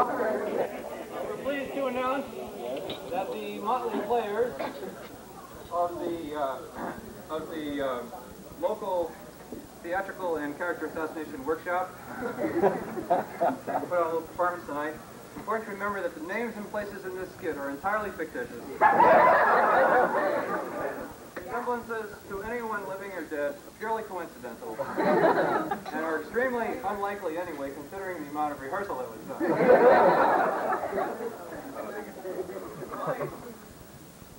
We're pleased to announce that the motley players of the local theatrical and character assassination workshop put on a little performance tonight. It's important to remember that the names and places in this skit are entirely fictitious. Resemblances to anyone living or dead are purely coincidental and are extremely unlikely anyway, considering the amount of rehearsal that was done.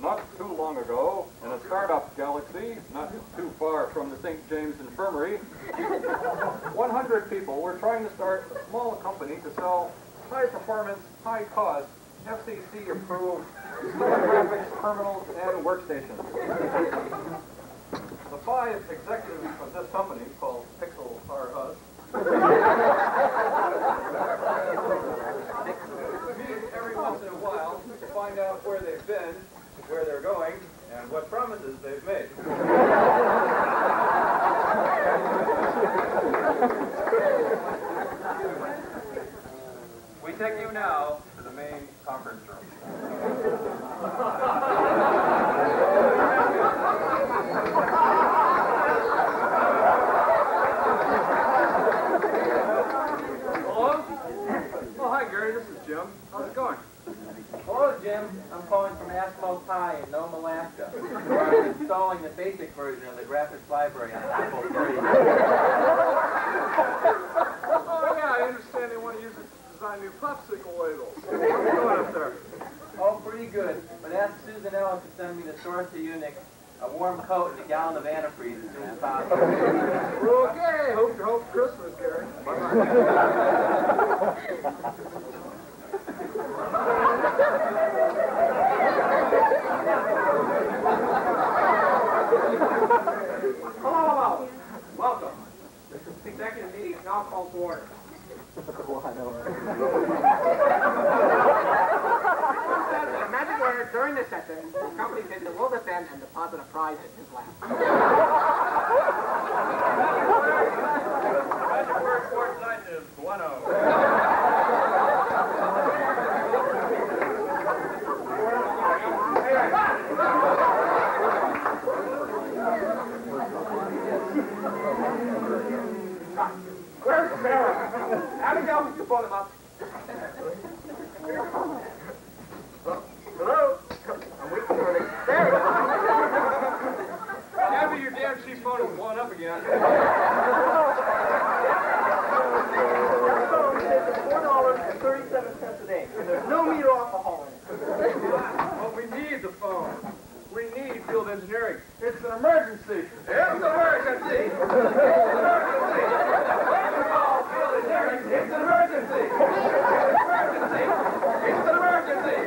Not too long ago, in a startup galaxy, not too far from the St. James Infirmary, 100 people were trying to start a small company to sell high-performance, high-cost, FCC-approved graphics terminals and workstations. The 5 executives of this company, called Pixel R Us, meet every once in a while to find out where they've been, where they're going, and what promises they've made. We take you now to the main conference room. Hello? Oh, hi, Gary. This is Jim. How's it going? Hello, Jim. I'm calling from Eskimo High in Nome, Alaska. We're installing the basic version of the graphics library on Apple III. Oh, yeah, I understand they want to use it to design new popsicle labels. How's it going up there? Oh, pretty good. But ask Susan Ellis to send me the source to Unix, a warm coat, and a gallon of antifreeze as soon as possible. Okay. Hope Christmas, Gary. Bye-bye. Hello. Welcome. This executive meeting is now called to order. The magic word during this session, the company can will defend and deposit a prize in his lap. Magic word for tonight is guano. Where's Sarah? Abigail, you phone him up. Hello? I'm waiting for it. There you go. Abby, your damn cheap phone is blowing up again. Your phone is $4.37 a day, and there's no meter alcohol in it. Well, we need the phone. We need field engineering. It's an emergency. It's an emergency. It's an emergency. It's an emergency. It's an emergency.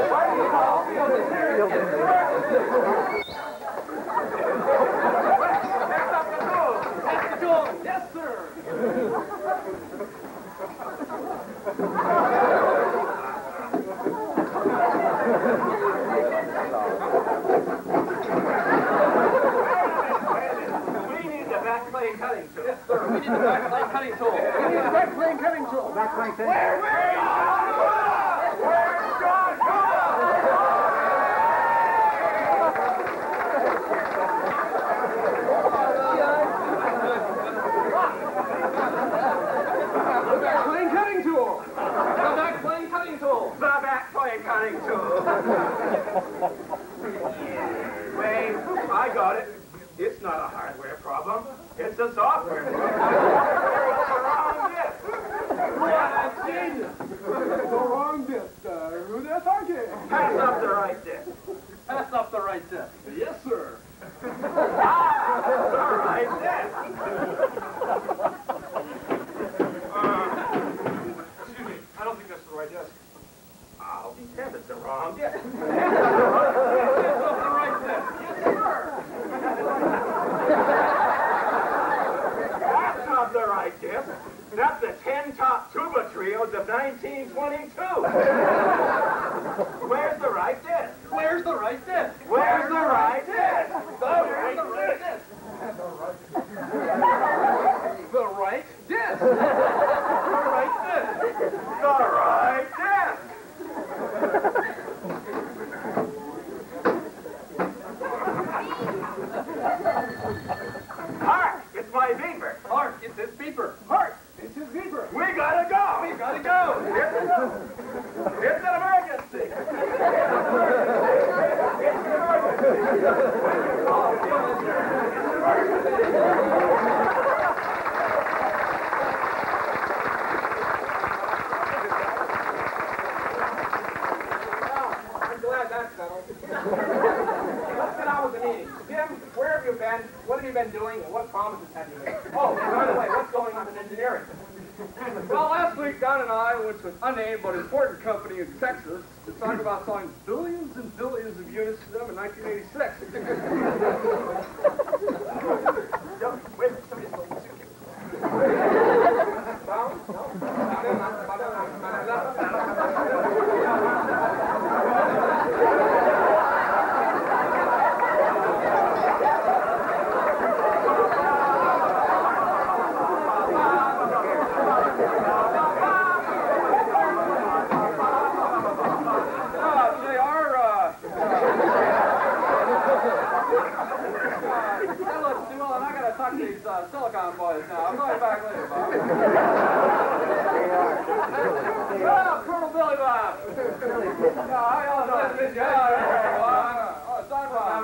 Why do you call field engineering? It's an emergency. That's up the door. That's the door. Yes, sir. We need the backplane cutting tool. Yes, sir. We need the backplane cutting tool. We need the backplane cutting tool. Backplane cutting tool. Where's John? The backplane cutting tool. The backplane cutting tool. The backplane cutting tool. Wait, I got it. It's not a hardware problem. It's a software problem. Wrong disc. What genius. The wrong disc. Who that's arguing? Pass up the right disc. Pass up the right disc. Yes, sir. The right disc. Excuse me. I don't think that's the right disc. I'll be damned, it's the wrong disc. Pass up the right disc. Yes, sir. That's not the right disc. That's the 10 top tuba trios of 1922. Where's the right disc? Where's the right disc? Where's the right disc? Where's the right disc? The right disc. The right disc. The right It's an emergency! It's an I'm glad that's settled. Let's get on with the meeting. Jim, where have you been? What have you been doing? And what promises have you made? Oh, and by the way, what's going on in engineering? Well, last week, Don and I went to an unnamed but important company in Texas to talk about selling billions and billions of units to them in 1986. Wait, somebody's going to suitcase. These silicon boys now. I'm going back later, Bob. Oh, Colonel Billy Bob. No, I also this guy. Oh, Don Bob.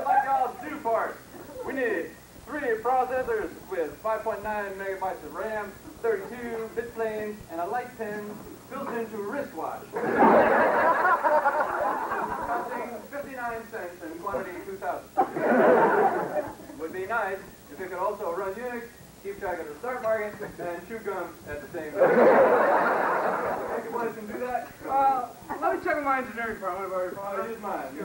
Like y'all do for us. We need 3 processors with 5.9 megabytes of RAM, 32 bit planes, and a light pen built into a wristwatch. Costing 59 cents and quantity 2,000. Would be nice if it could also run Unix, keep track of the start market, and chew gum at the same time. Think you boys can do that? Let me check with my engineering department. I'll use mine.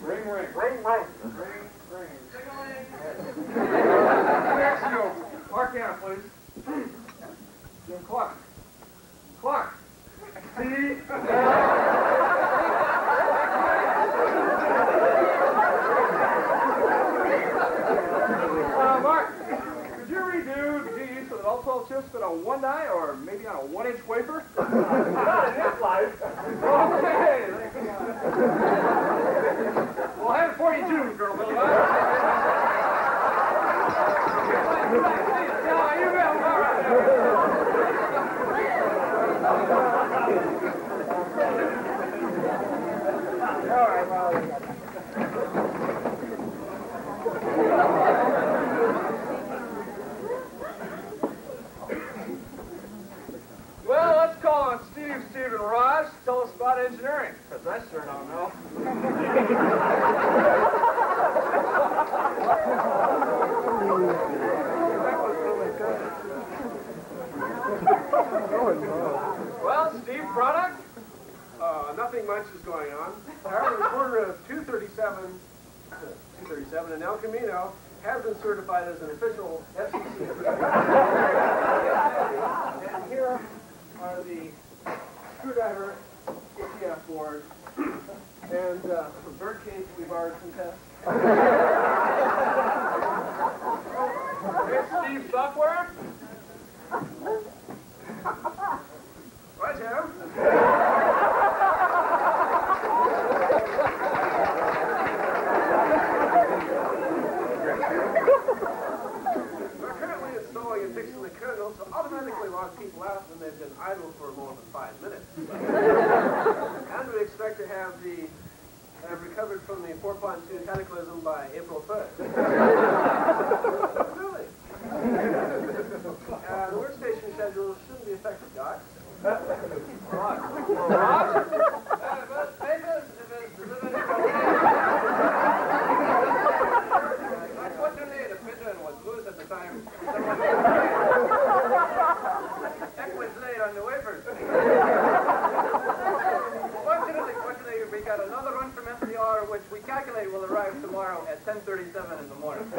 Ring, ring. Ring, ring. Mark down, please. Jim Clark. Clark. See? Mark, could you redo the GE so that all 12 chips fit on one die or maybe on a 1-inch wafer? Not in this life. Okay. Well, have it for you, too, Colonel Billy. No, you bet. All right. All right, well, Well, let's call on Steve, and Raj to tell us about engineering, because I sure don't know. Well, Steve, product? nothing much is going on. However, the quarter of 237 in El Camino has been certified as an official FCC. And here are the screwdriver ETF board and some bird cage we borrowed from tests. Here's Steve's software. Right, Jim? We're currently installing and fixing the kernel to automatically log people out when they've been idle for more than 5 minutes. And we expect to have recovered from the 4.2 cataclysm by April 1st. Really? The workstation schedule shouldn't be affected, Doc. Unfortunately, the pigeon was loose at the time. Heck was laid on the wafers. Fortunately, we got another run from SDR, which we calculate will arrive tomorrow at 10:37 in the morning.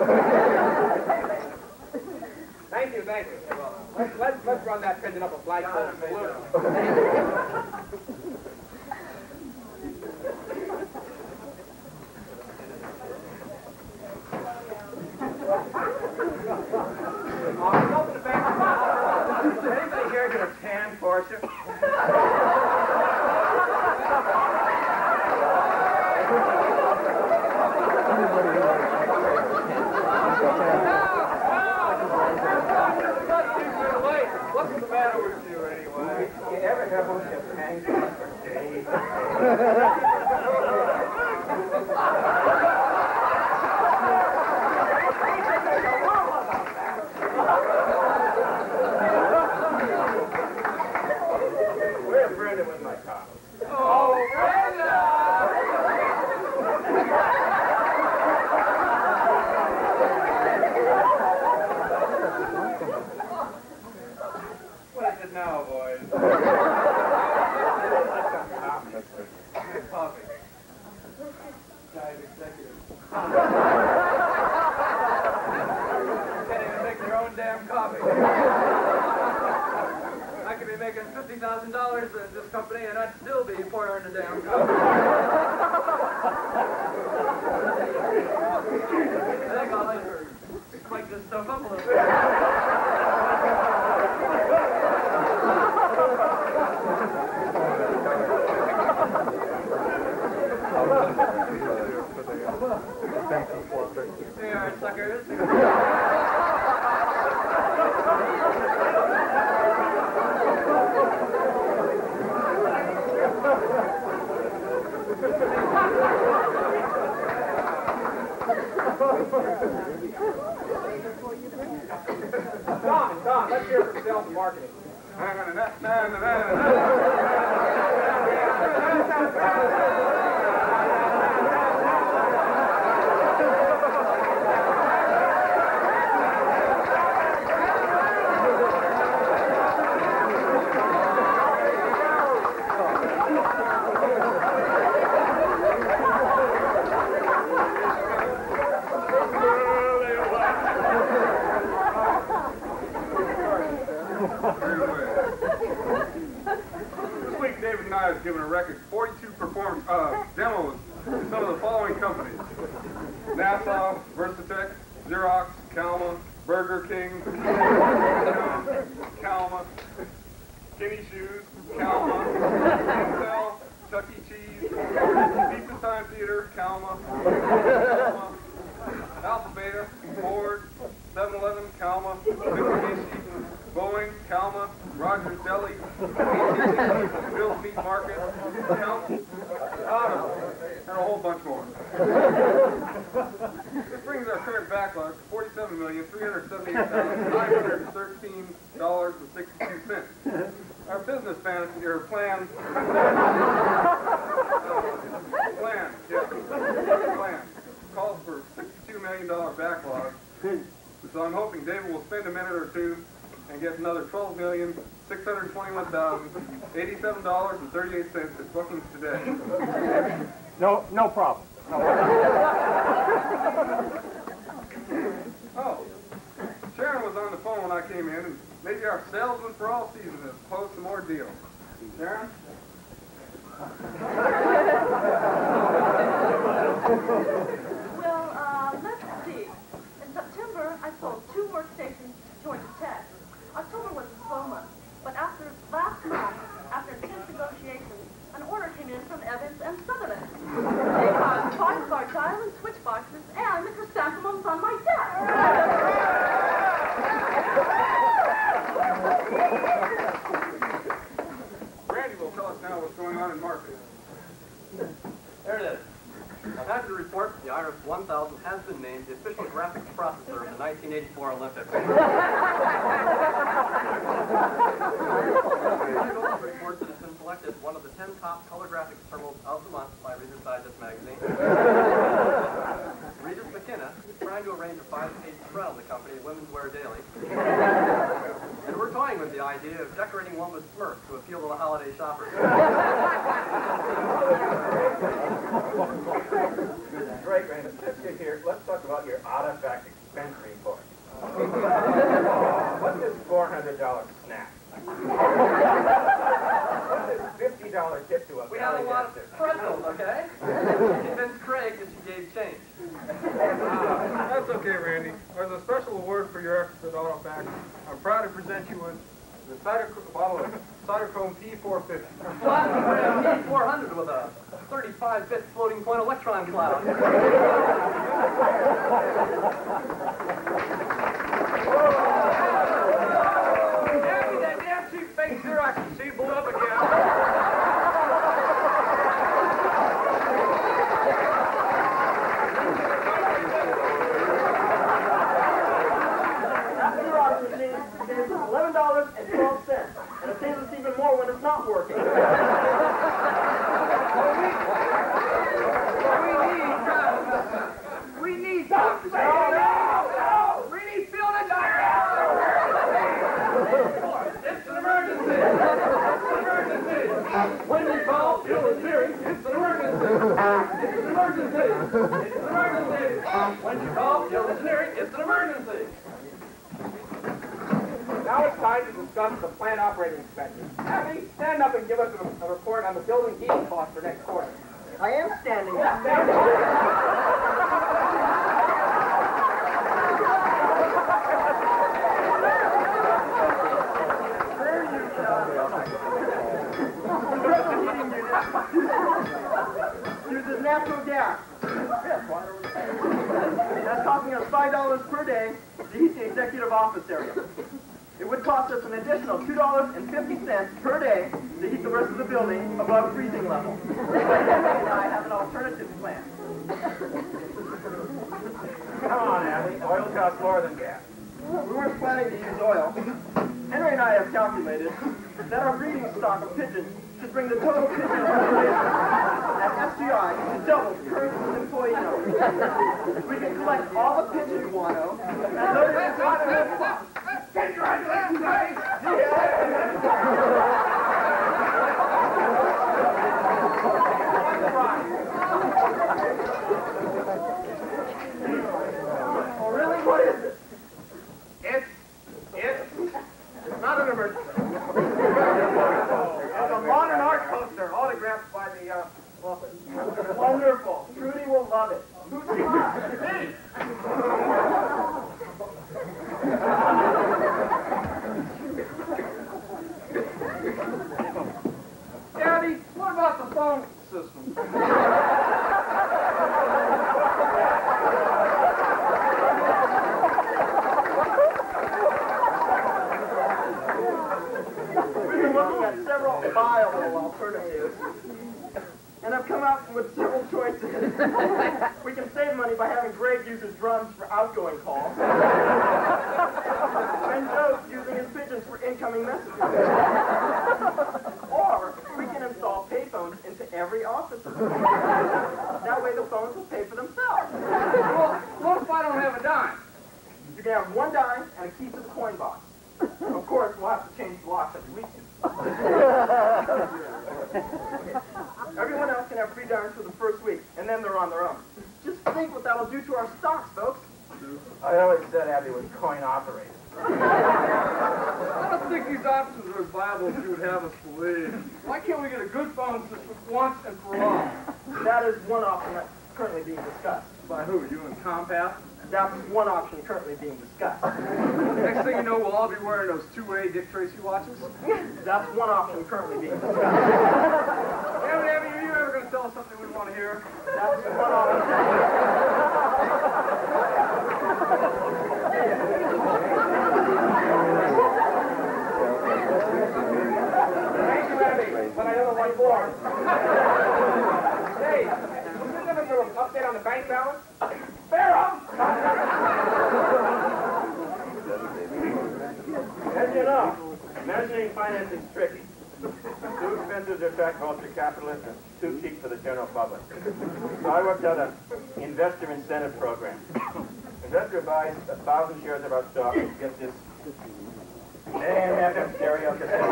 Thank you. Well, let's run that pigeon up a flagpole. Anybody here Here's a tan portion. What's the matter with you, anyway? You ever have one of your pancakes for days? Where's Brenda with my coffee? Oh, Brenda! What is it now, boys? Coffee. Guys, executive. Can't even make your own damn coffee. I could be making $50,000 in this company and I'd still be pouring the damn coffee. I think I'll just spike this stuff up a little bit. Here, all right, suckers. Don, let's hear from sales and marketing. This week, David and I have given a record 42 demos to some of the following companies: NASA, Versatech, Xerox, Calma, Burger King, Calma, Kenny Shoes, Calma, Intel, Chuck E. Cheese, Pizza Time Theater, Calma, Alpha Beta, Ford, 7-Eleven, Calma, Mitsubishi, Boeing, Calma, Rogers Deli, Bill's Meat Market, Calma, Auto, and a whole bunch more. This brings our current backlog to $47,378,913.62. Our business fantasy, or plan, calls for $62 million backlog. So I'm hoping David will spend a minute or two and get another $12,621,087.38 at bookings today. No problem. Oh, Sharon was on the phone when I came in, and maybe our salesman for all seasons has closed some more deals. Sharon? Well, let's see. In September, I sold 2 workstations to Georgia Tech. October was a slow month, but last month, after intense negotiations, an order came in from Evans and Sutherland. They bought 5 of our dial and switch boxes and the chrysanthemums on my desk. Randy will tell us now what's going on in marketing. There it is. I'm happy to report the Iris 1000 has been named the official graphics processor of the 1984 Olympics. The report that it's been selected one of the 10 top color graphics terminals of the month by Reader's Digest magazine. Regis McKenna is trying to arrange a 5-page spread on the company at Women's Wear Daily. And we're toying with the idea of decorating one with Smurfs to appeal to the holiday shoppers. This is great, Brandon. Let's get here. Let's talk about your out-of-fact expense report. What's this $400 snack? What's this $50 tip to a We have a lot of pretzels, okay? Convince Craig that she gave change. That's okay, Randy. As a special award for your efforts at AutoFact, I'm proud to present you with The bottle of Cytochrome P450. Plastic P400 with a 35-bit floating point electron cloud. Abby, that damn cheap fake Xerox machine blew up again. $11.12, and it saves us even more when it's not working. We need doctors. No! We need field engineers. It's an emergency. It's an emergency. When you call field engineering, it's an emergency. It's an emergency. It's an emergency. When you call field engineering, it's an emergency. Now it's time to discuss the plant operating expenses. Abby, stand up and give us a report on the building heating cost for next quarter. I am standing up. Uses natural gas. That's costing us $5 per day to heat the executive office area. It would cost us an additional $2.50 per day to heat the rest of the building above freezing level. Now I have an alternative plan. Come on, Abby. Oil costs more than gas. We weren't planning to use oil. Henry and I have calculated that our breeding stock of pigeons should bring the total pigeon population at SGI to double the current employee number. We can collect all the pigeon guano and load it into Congratulations, buddy! Oh, really? What is it? It's not an emergency. It's a modern art poster autographed by the office. Wonderful. Trudy will love it. Who's Me! Daddy, what about the phone system? We've been looking at several viable alternatives, and I've come up with several choices. We can save money by having Greg use his drums for outgoing calls, and Joe using his pigeons for incoming messages. Or we can install payphones into every office. That way the phones will pay for themselves. Well, what if I don't have a dime? You can have one dime and a key to the coin box. Of course, we'll have to change the locks every weekend. Everyone else can have free dimes for the first week, and then they're on their own. Just think what that'll do to our stocks, folks. I always said Abby was coin operated. I don't think these options are as viable as you would have us believe. Why can't we get a good phone system once and for all? That is one option that's currently being discussed. By who? You and Compass? That's one option currently being discussed. Next thing you know, we'll all be wearing those two-way Dick Tracy watches. That's one option currently being discussed. Abby, are you ever going to tell us something we want to hear? That's one option. Thank you, Abby, but I don't know what for. Hey, can you give us a little update on the bank balance? Barram! As you know, measuring financing is tricky. Too expensive to attract venture capitalists and too cheap for the general public. So I worked out an investor incentive program. Investor buys 1,000 shares of our stock and gets this AM/FM stereo cassette.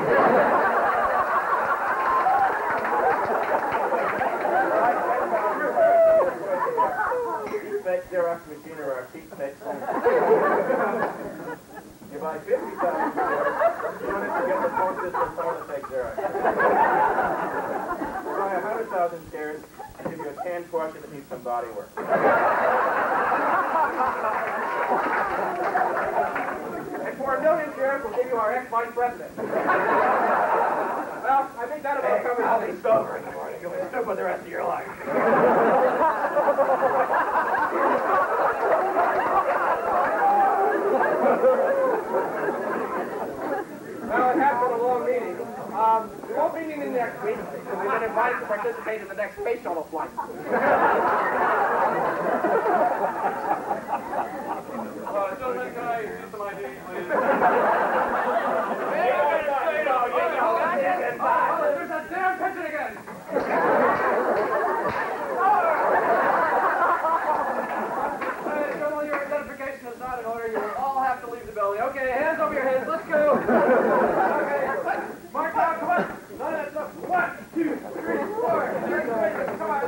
Fake Xerox machine or our cheap fake phone. You buy 50,000 shares, you don't have to get the phone system phone to fake Xerox. You buy 100,000 shares, and give you a canned Porsche that needs some body work. for $1 million shares, we'll give you our ex-vice president. Well, I think that about covers all these sober in the morning. You'll be stupid the rest of your life. Well, it has been a long meeting. We won't be meeting next week because we've been invited to participate in the next space shuttle flight. Gentlemen, can I see some ID, please? There's that damn pigeon again! Gentlemen, your identification is not in order. You will all have to leave the building. Okay, hands over your heads. Let's go. Okay, mark out. Come on. None of that stuff. 1, 2, 3, 4. Come on.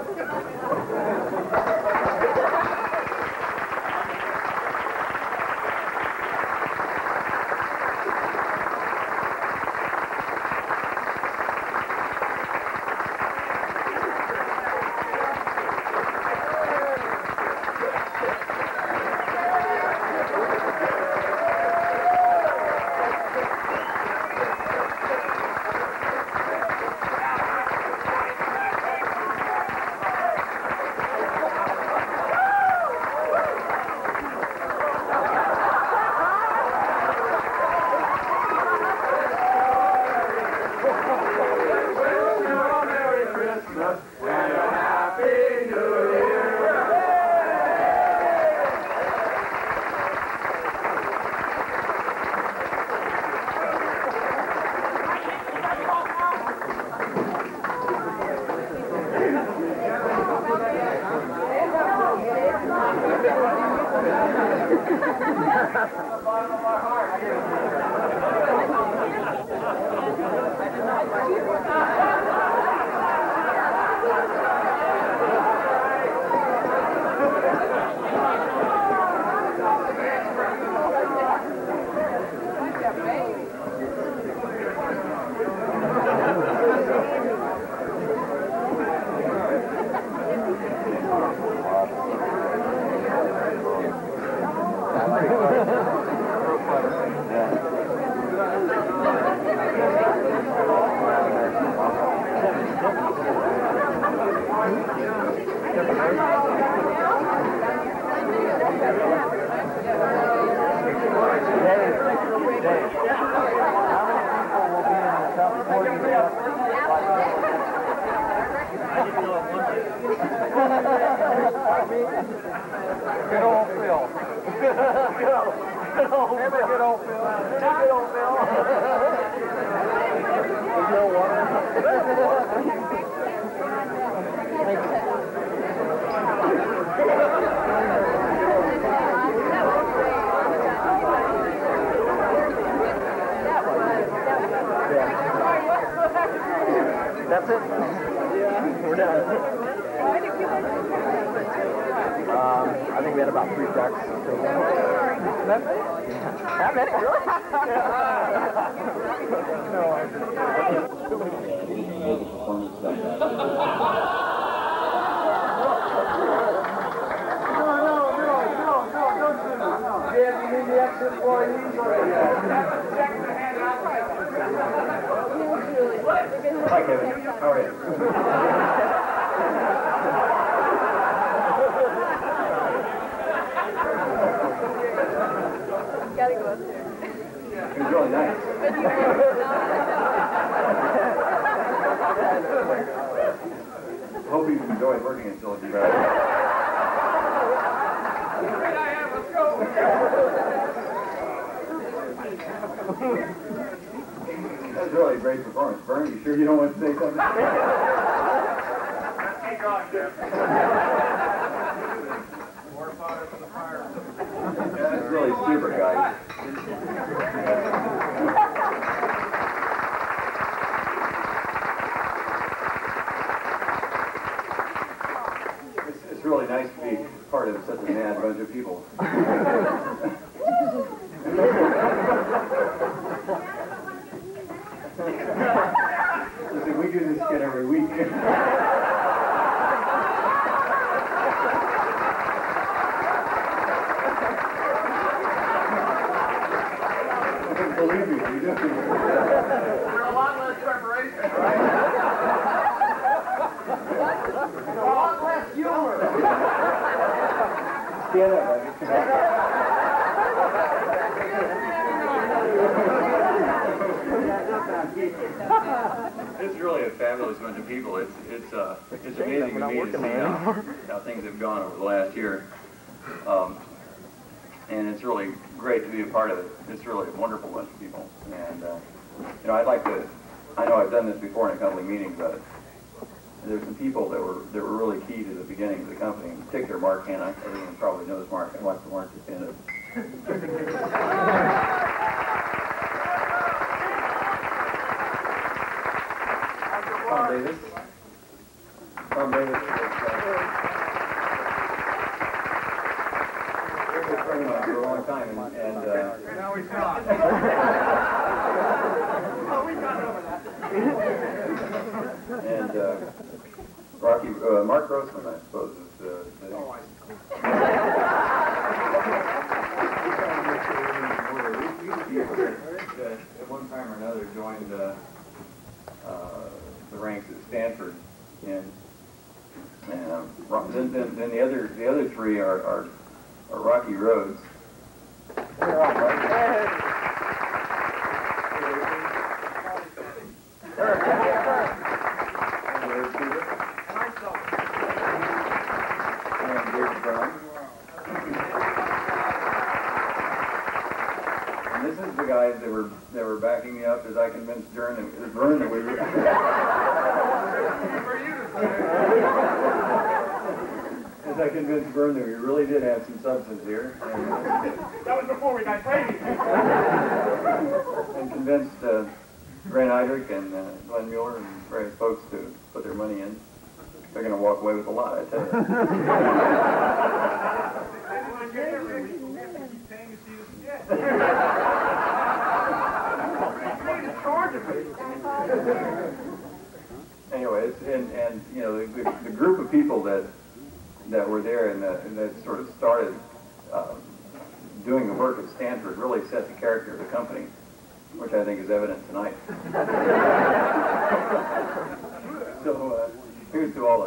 Good old Phil. Good old Phil. That's it? Yeah. We're done. I think we had about 3 trucks. That many? That many? Really? No, I Jim, you need the extra employees or check the hand outside. Hi, Kevin. How are you? Gotta go upstairs. It was really nice. Hope you enjoyed working in Silicon Valley. Great I am. Let's go. That was really a great performance. Verne, you sure you don't want to say something? Let's keep going, Jeff. More fire for the fire. That's really super, guys. It's really nice to be part of such a mad bunch of people. Listen, we do this skit every week. Stand up, It's really a fabulous bunch of people. It's amazing to me to see how things have gone over the last year. And it's really great to be a part of it. It's really a wonderful bunch of people. And, you know, I know I've done this before in a couple of meetings, but there's some people that were really key to the beginning of the company, in particular Mark Hanna. Everyone probably knows Mark. I watched Mark just stand up. Tom Davis. Tom Davis was a friend of mine for a long time, and now he's not. Oh, we got over that. and Mark Grossman, I suppose, is Oh, I see. At one time or another joined the ranks at Stanford, and then the other three are Rocky Roads. And this is the guys that were backing me up as I convinced Verne that we were. As I convinced Verne that we really did have some substance here. That was before we got crazy. And convinced Grant Heydrich and Glenn Mueller and various folks to put their money in. They're going to walk away with a lot, I tell you. Anyways, and you know, the group of people that were there and that sort of started doing the work at Stanford really set the character of the company, which I think is evident tonight. So here's to all of